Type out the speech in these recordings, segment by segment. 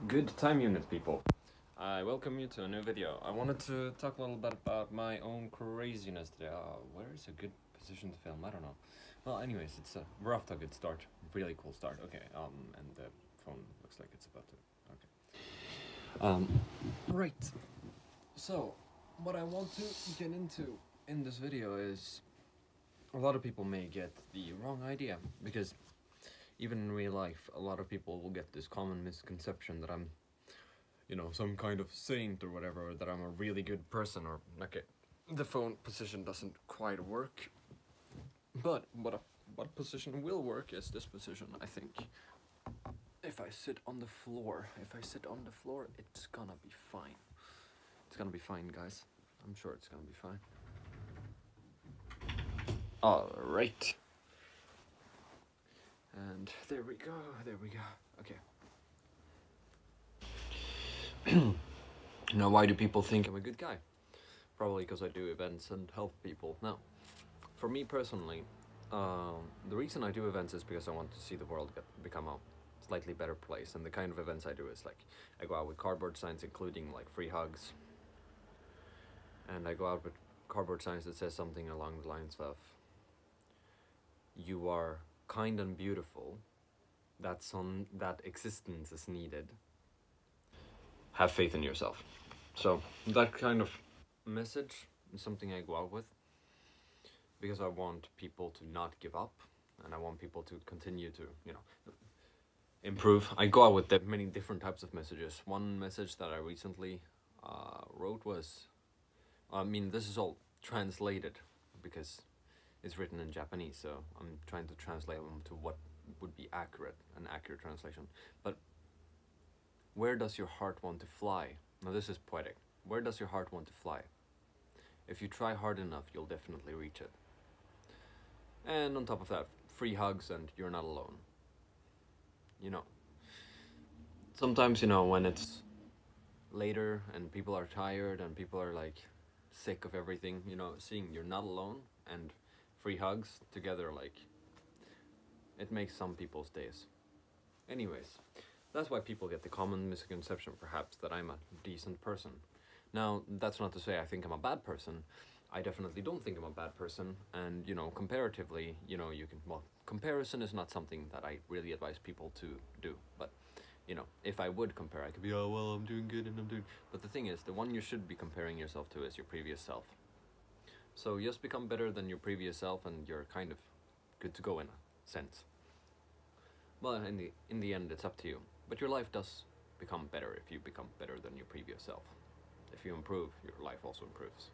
Good time unit, people. I welcome you to a new video. I wanted to talk a little bit about my own craziness today. Where is a good position to film? I don't know. Well, anyways, we're off to a good start. Really cool start. Okay, and the phone looks like it's about to. Okay. Right. So, what I want to get into in this video is a lot of people may get the wrong idea, because even in real life, a lot of people will get this common misconception that I'm, some kind of saint or whatever, or that I'm a really good person, or okay, the phone position doesn't quite work. But what position will work is this position, I think. If I sit on the floor, it's gonna be fine. It's gonna be fine, guys. I'm sure it's gonna be fine. Alright. And there we go. Okay. Now, why do people think I'm a good guy? Probably because I do events and help people. Now, for me personally, the reason I do events is because I want to see the world become a slightly better place. And the kind of events I do is like, I go out with cardboard signs including like free hugs. And I go out with cardboard signs that says something along the lines of, you are kind and beautiful, that existence is needed. Have faith in yourself. So that kind of message is something I go out with, because I want people to not give up, and I want people to continue to, improve. I go out with many different types of messages. One message that I recently wrote was, this is all translated because it's written in Japanese, so I'm trying to translate them to what would be an accurate translation. But where does your heart want to fly? Now this is poetic. Where does your heart want to fly? If you try hard enough, you'll definitely reach it. And on top of that, free hugs and you're not alone. Sometimes, when it's later and people are tired and people are like sick of everything, seeing you're not alone and free hugs together, like, it makes some people's days. Anyways, that's why people get the common misconception, perhaps, that I'm a decent person. Now, that's not to say I think I'm a bad person. I definitely don't think I'm a bad person, and, comparatively, comparison is not something that I really advise people to do, but, if I would compare, I could be, oh, well, I'm doing good and I'm doing... But the thing is, the one you should be comparing yourself to is your previous self. So just become better than your previous self, and you're kind of good to go in a sense. Well, in the end, it's up to you. But your life does become better if you become better than your previous self. If you improve, your life also improves.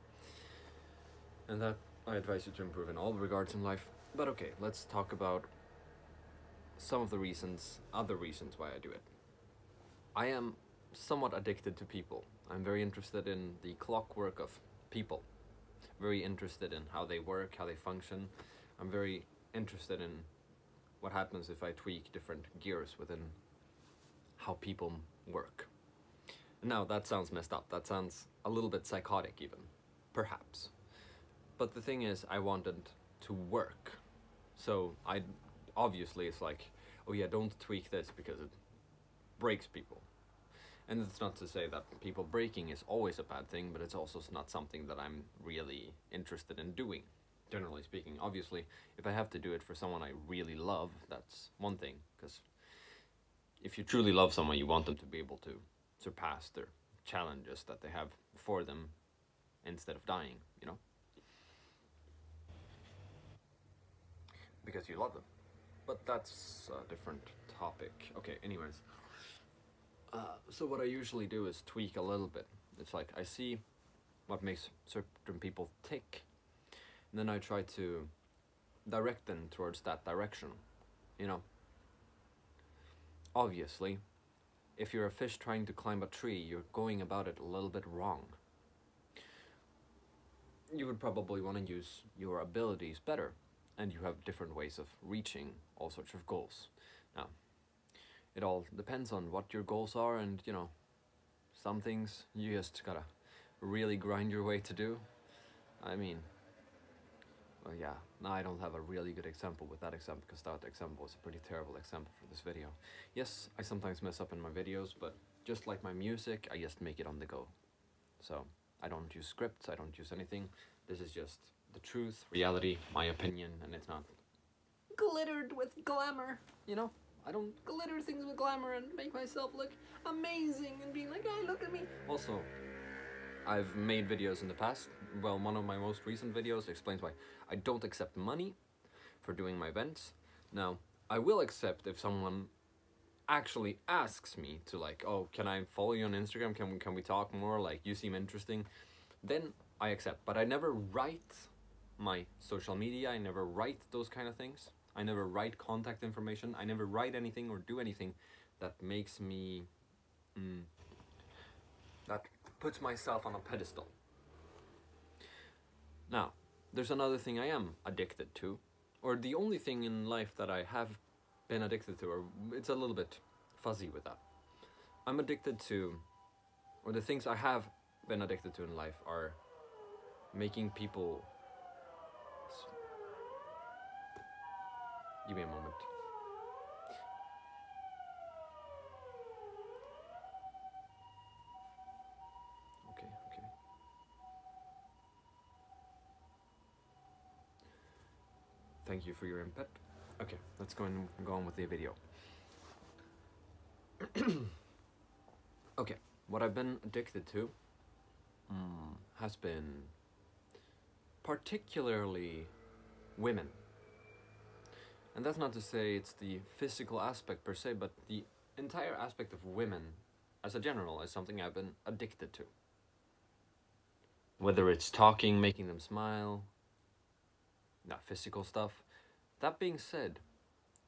And that I advise you to improve in all regards in life. But okay, let's talk about some of the other reasons why I do it. I am somewhat addicted to people. I'm very interested in the clockwork of people. Very interested in how they work, how they function. I'm very interested in what happens if I tweak different gears within how people work. Now, that sounds messed up. That sounds a little bit psychotic even, perhaps. But the thing is, I wanted to work. So obviously it's like, oh yeah, don't tweak this because it breaks people. And it's not to say that people breaking is always a bad thing, but it's also not something that I'm really interested in doing, generally speaking. Obviously, if I have to do it for someone I really love, that's one thing, because if you truly love someone, you want them to be able to surpass their challenges that they have before them instead of dying, because you love them. But that's a different topic. Okay, anyways. So what I usually do is tweak a little bit. It's like I see what makes certain people tick, and then I try to direct them towards that direction, Obviously, if you're a fish trying to climb a tree, you're going about it a little bit wrong. You would probably want to use your abilities better, and you have different ways of reaching all sorts of goals. Now, it all depends on what your goals are, and, some things you just gotta really grind your way to do. Well, yeah, no, I don't have a really good example with that example, because that example is a pretty terrible example for this video. Yes, I sometimes mess up in my videos, but just like my music, I just make it on the go. So I don't use scripts, I don't use anything. This is just the truth, reality, my opinion, and it's not glittered with glamour, you know? I don't glitter things with glamour and make myself look amazing and being like, hey, look at me. Also, I've made videos in the past. Well, one of my most recent videos explains why I don't accept money for doing my events. Now, I will accept if someone actually asks me to, like, oh, can I follow you on Instagram? Can we talk more? Like, you seem interesting. Then I accept. But I never write my social media. I never write those kind of things. I never write contact information. I never write anything or do anything that makes me... that puts myself on a pedestal. Now, there's another thing I am addicted to, or the only thing in life that I have been addicted to, or it's a little bit fuzzy with that. I'm addicted to, or the things I have been addicted to in life are making people... Give me a moment. Okay. Thank you for your input. Okay, let's go on with the video. Okay, what I've been addicted to has been particularly women. And that's not to say it's the physical aspect per se, but the entire aspect of women as a general is something I've been addicted to. Whether it's talking, making them smile, not physical stuff. That being said,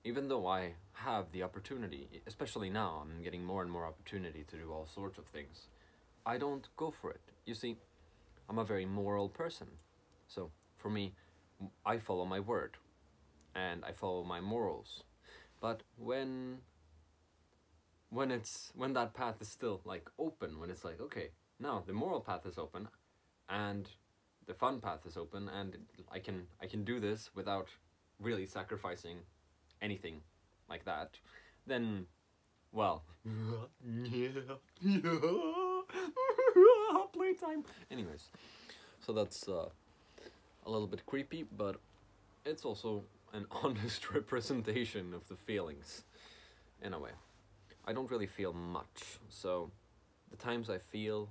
even though I have the opportunity, especially now, I'm getting more and more opportunity to do all sorts of things, I don't go for it. You see, I'm a very moral person. So, for me, I follow my word. And I follow my morals. But when that path is still, like, open, when it's like, okay, now the moral path is open, and the fun path is open, and I can do this without really sacrificing anything like that, then, well, playtime. Anyways, so that's a little bit creepy, but it's also an honest representation of the feelings, in a way. I don't really feel much, so the times I feel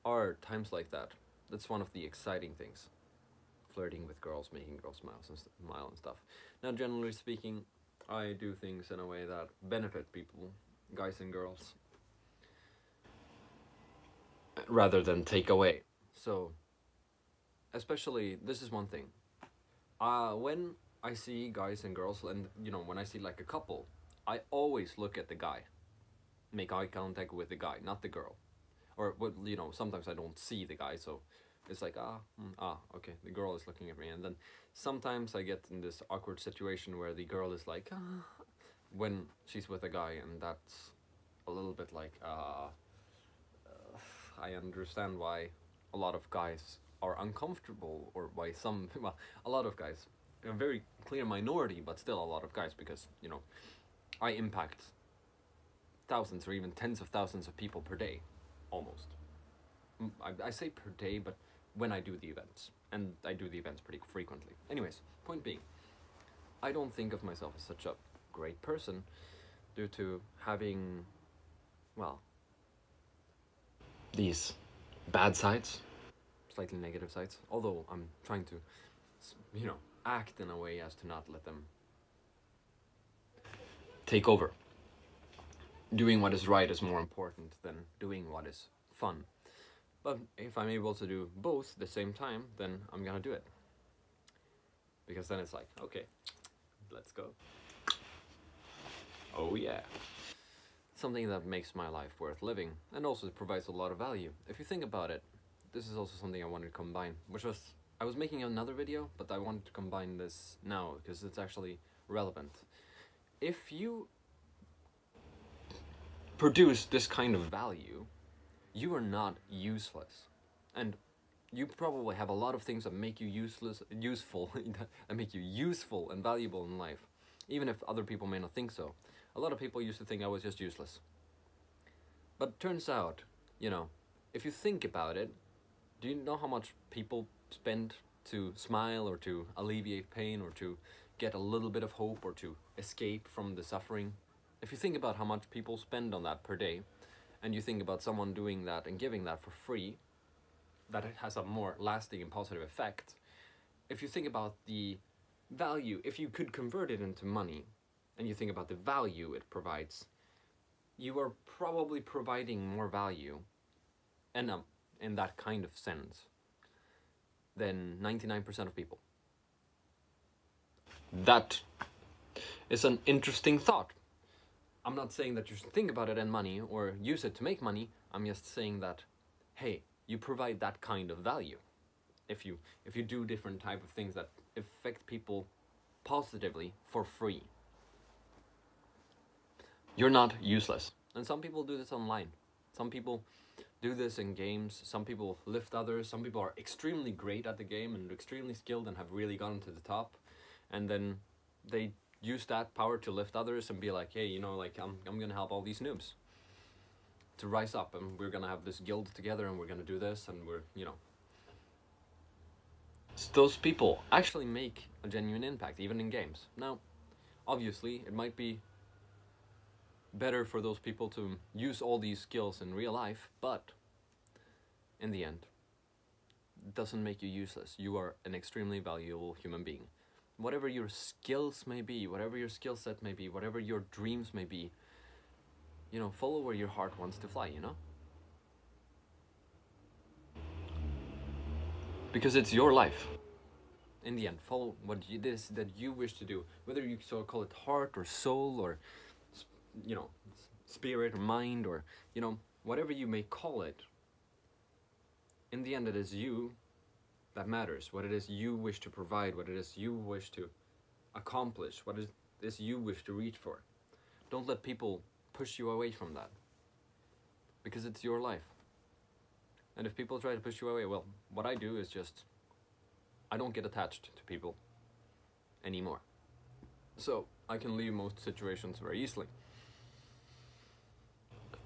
are times like that. That's one of the exciting things. Flirting with girls, making girls smile and stuff. Now, generally speaking, I do things in a way that benefit people, guys and girls, rather than take away. So, especially, this is one thing. When I see guys and girls, and, you know, when I see, like, a couple, I always look at the guy. Make eye contact with the guy, not the girl. Or, well, you know, sometimes I don't see the guy, so it's like, okay, the girl is looking at me. And then sometimes I get in this awkward situation where the girl is like, when she's with a guy, and that's a little bit like, I understand why a lot of guys are uncomfortable, or why some, well, a lot of guys, a very clear minority, but still a lot of guys, because, you know, I impact thousands or even tens of thousands of people per day, almost. I say per day, but when I do the events, and I do the events pretty frequently. Anyways, point being, I don't think of myself as such a great person due to having, well, these bad sides, slightly negative sides, although I'm trying to, you know, act in a way as to not let them take over. Doing what is right is more important than doing what is fun. But if I'm able to do both at the same time, then I'm gonna do it. Because then it's like, okay, let's go. Oh yeah. Something that makes my life worth living, and also provides a lot of value. If you think about it, this is also something I wanted to combine, which was, I was making another video, but I wanted to combine this now, because it's actually relevant. If you produce this kind of value, you are not useless. And you probably have a lot of things that make you useful, that make you useful and valuable in life, even if other people may not think so. A lot of people used to think I was just useless. But it turns out, you know, if you think about it, do you know how much people spend to smile or to alleviate pain or to get a little bit of hope or to escape from the suffering? If you think about how much people spend on that per day, and you think about someone doing that and giving that for free, that it has a more lasting and positive effect. If you think about the value, if you could convert it into money, and you think about the value it provides, you are probably providing more value in that kind of sense than 99% of people. That is an interesting thought. I'm not saying that you should think about it in money or use it to make money. I'm just saying that, hey, you provide that kind of value. If you do different type of things that affect people positively for free, you're not useless. And some people do this online. Some people do this in games. Some people lift others. Some people are extremely great at the game and extremely skilled and have really gotten to the top. And then they use that power to lift others and be like, hey, you know, like I'm gonna help all these noobs to rise up, and we're gonna have this guild together, and we're gonna do this, and we're, you know. Those people actually make a genuine impact, even in games. Now, obviously, it might be better for those people to use all these skills in real life, but in the end, it doesn't make you useless. You are an extremely valuable human being. Whatever your skills may be, whatever your skill set may be, whatever your dreams may be, you know, follow where your heart wants to fly, you know? Because it's your life. In the end, follow what it is that you wish to do. Whether you so call it heart or soul or, you know, spirit or mind or, you know, whatever you may call it. In the end, it is you that matters. What it is you wish to provide, what it is you wish to accomplish, what it is you wish to reach for. Don't let people push you away from that. Because it's your life. And if people try to push you away, well, what I do is just, I don't get attached to people anymore. So I can leave most situations very easily.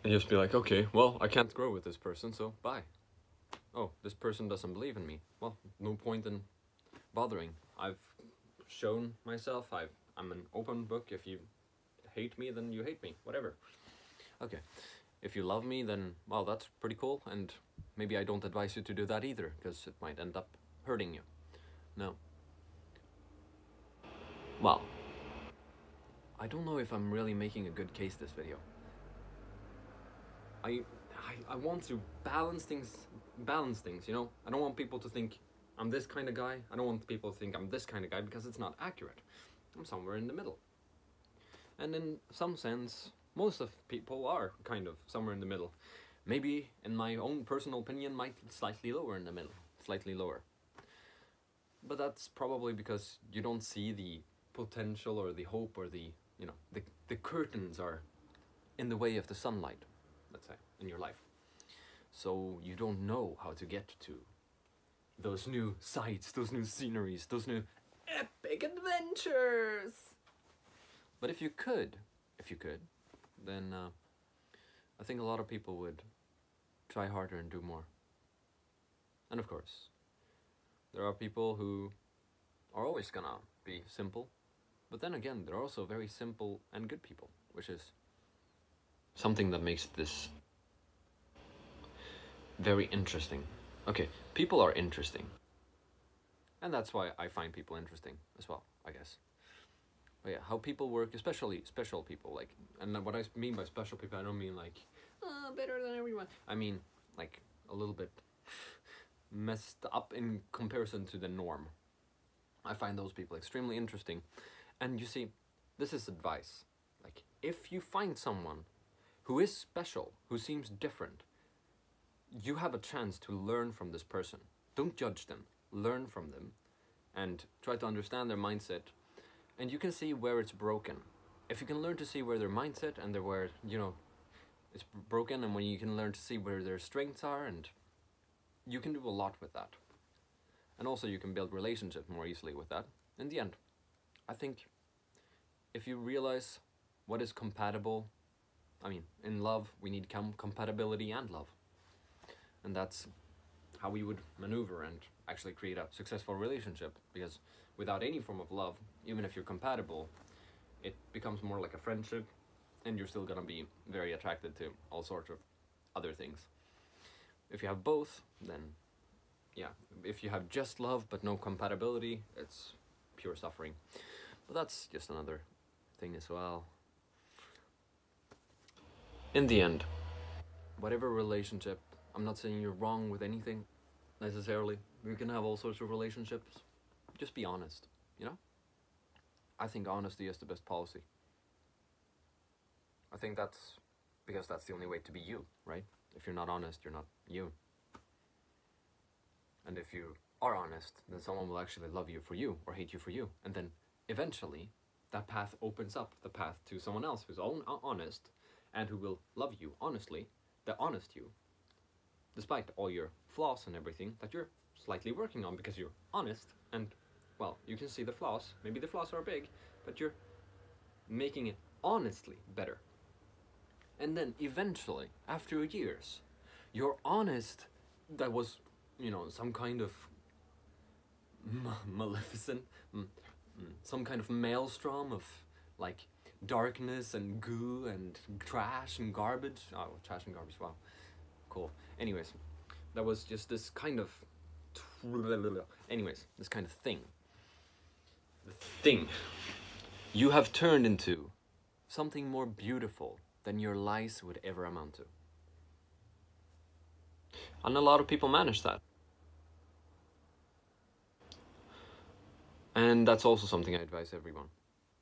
And just be like, okay, well, I can't grow with this person, so bye. Oh, this person doesn't believe in me. Well, no point in bothering. I've shown myself, I'm an open book. If you hate me, then you hate me, whatever. Okay, if you love me, then, well, that's pretty cool, and maybe I don't advise you to do that either, because it might end up hurting you. No. Well, I don't know if I'm really making a good case this video. I want to balance things, you know? I don't want people to think I'm this kind of guy. I don't want people to think I'm this kind of guy, because it's not accurate. I'm somewhere in the middle. And in some sense, most of people are kind of somewhere in the middle. Maybe, in my own personal opinion, might be slightly lower in the middle. Slightly lower. But that's probably because you don't see the potential or the hope or the, you know, the curtains are in the way of the sunlight, let's say, in your life. So you don't know how to get to those new sights, those new sceneries, those new epic adventures. But if you could, then I think a lot of people would try harder and do more. And of course, there are people who are always gonna be simple, but then again, there are also very simple and good people, which is something that makes this very interesting. Okay, people are interesting. And that's why I find people interesting as well, I guess. But yeah, how people work, especially special people, like, and what I mean by special people, I don't mean like, better than everyone. I mean, like, a little bit messed up in comparison to the norm. I find those people extremely interesting. And you see, this is advice. Like, if you find someone who is special, who seems different, you have a chance to learn from this person. Don't judge them. Learn from them and try to understand their mindset. And you can see where it's broken. If you can learn to see where their mindset and where, you know, it's broken, and when you can learn to see where their strengths are and you can do a lot with that. And also you can build relationships more easily with that. In the end, I think if you realize what is compatible, I mean, in love, we need compatibility and love. And that's how we would maneuver and actually create a successful relationship. Because without any form of love, even if you're compatible, it becomes more like a friendship, and you're still gonna be very attracted to all sorts of other things. If you have both, then yeah, if you have just love but no compatibility, it's pure suffering. But that's just another thing as well. In the end, whatever relationship, I'm not saying you're wrong with anything necessarily. You can have all sorts of relationships. Just be honest, you know? I think honesty is the best policy. I think that's because that's the only way to be you, right? If you're not honest, you're not you. And if you are honest, then someone will actually love you for you or hate you for you. And then eventually that path opens up the path to someone else who's honest and who will love you honestly, the honest you, despite all your flaws and everything that you're slightly working on because you're honest. And well, you can see the flaws. Maybe the flaws are big, but you're making it honestly better. And then eventually, after years, you're honest that was, you know, some kind of maleficent, some kind of maelstrom of like darkness and goo and trash and garbage. Oh, trash and garbage, wow, cool. Anyways, that was just this kind of, anyways, this kind of thing. The thing you have turned into something more beautiful than your lies would ever amount to. And a lot of people manage that. And that's also something I advise everyone.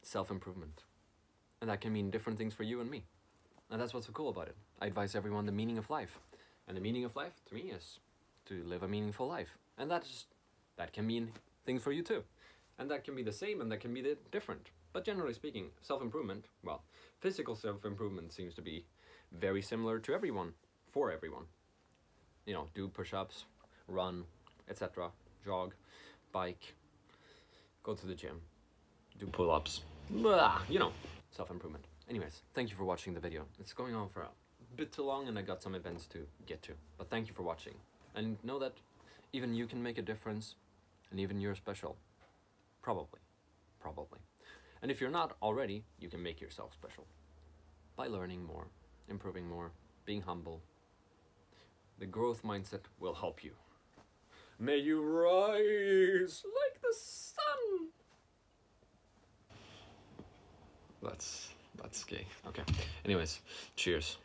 Self-improvement. And that can mean different things for you and me. And that's what's so cool about it. I advise everyone the meaning of life. And the meaning of life, to me, is to live a meaningful life. And that can mean things for you too. And that can be the same and that can be different. But generally speaking, self-improvement, well, physical self-improvement seems to be very similar to everyone, for everyone. You know, do push-ups, run, etc., jog, bike, go to the gym, do pull-ups, you know, self-improvement. Anyways, thank you for watching the video. It's going on for a bit too long and I got some events to get to. But thank you for watching. And know that even you can make a difference and even you're special. Probably. And if you're not already, you can make yourself special. By learning more, improving more, being humble. The growth mindset will help you. May you rise like the sun. That's gay. Okay. Anyways, cheers.